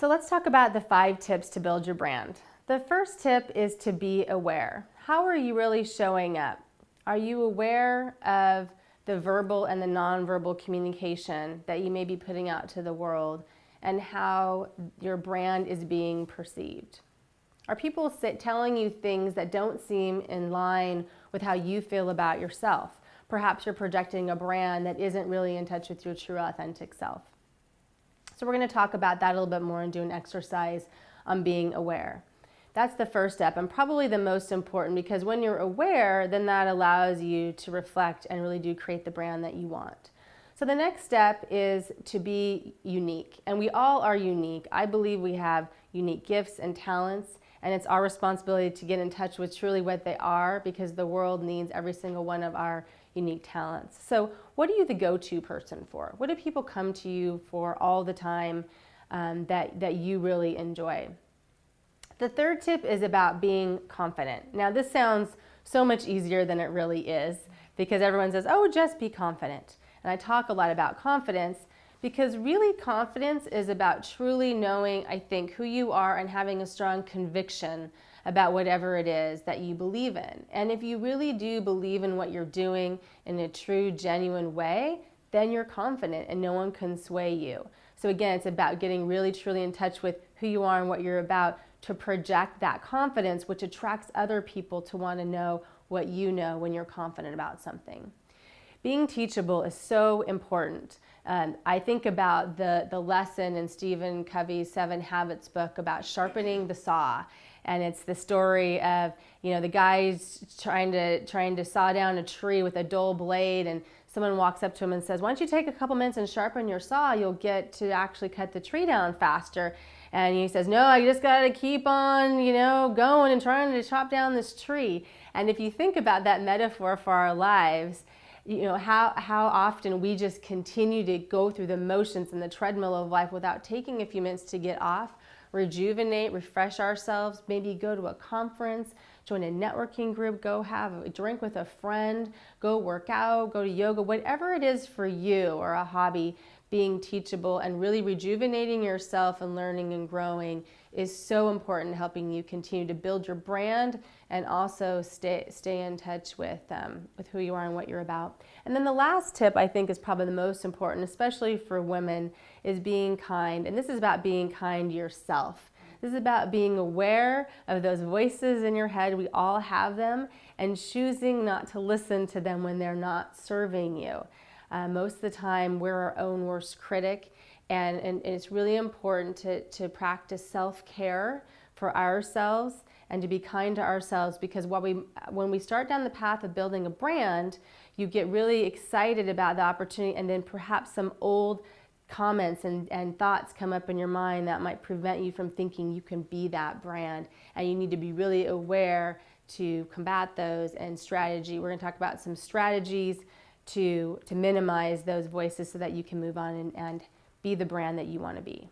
So let's talk about the 5 tips to build your brand. The first tip is to be aware. How are you really showing up? Are you aware of the verbal and the nonverbal communication that you may be putting out to the world and how your brand is being perceived? Are people telling you things that don't seem in line with how you feel about yourself? Perhaps you're projecting a brand that isn't really in touch with your true authentic self. So we're going to talk about that a little bit more and do an exercise on being aware. That's the first step and probably the most important, because when you're aware, then that allows you to reflect and really do create the brand that you want. So the next step is to be unique, and we all are unique. I believe we have unique gifts and talents, and it's our responsibility to get in touch with truly what they are, because the world needs every single one of our unique talents. So what are you the go-to person for? What do people come to you for all the time that you really enjoy? The third tip is about being confident. Now this sounds so much easier than it really is, because everyone says, oh, just be confident. And I talk a lot about confidence because really confidence is about truly knowing, I think, who you are and having a strong conviction about whatever it is that you believe in. And if you really do believe in what you're doing in a true, genuine way, then you're confident and no one can sway you. So again, it's about getting really, truly in touch with who you are and what you're about to project that confidence, which attracts other people to want to know what you know when you're confident about something. Being teachable is so important. I think about the lesson in Stephen Covey's 7 Habits book about sharpening the saw. And it's the story of, the guy's trying to saw down a tree with a dull blade, and someone walks up to him and says, why don't you take a couple minutes and sharpen your saw? You'll get to actually cut the tree down faster. And he says, no, I just got to keep on, going and trying to chop down this tree. And if you think about that metaphor for our lives, how often we just continue to go through the motions and the treadmill of life without taking a few minutes to get off, rejuvenate, refresh ourselves, maybe go to a conference, join a networking group, go have a drink with a friend, go work out, go to yoga, whatever it is for you, or a hobby. Being teachable and really rejuvenating yourself and learning and growing is so important in helping you continue to build your brand and also stay in touch with who you are and what you're about. And then the last tip, I think, is probably the most important, especially for women, is being kind. And this is about being kind to yourself. This is about being aware of those voices in your head. We all have them, and choosing not to listen to them when they're not serving you. Most of the time, we're our own worst critic, and it's really important to practice self-care for ourselves and to be kind to ourselves, because when we start down the path of building a brand, you get really excited about the opportunity, and then perhaps some old comments and thoughts come up in your mind that might prevent you from thinking you can be that brand, and you need to be really aware to combat those and strategy. We're going to talk about some strategies to minimize those voices so that you can move on and be the brand that you want to be.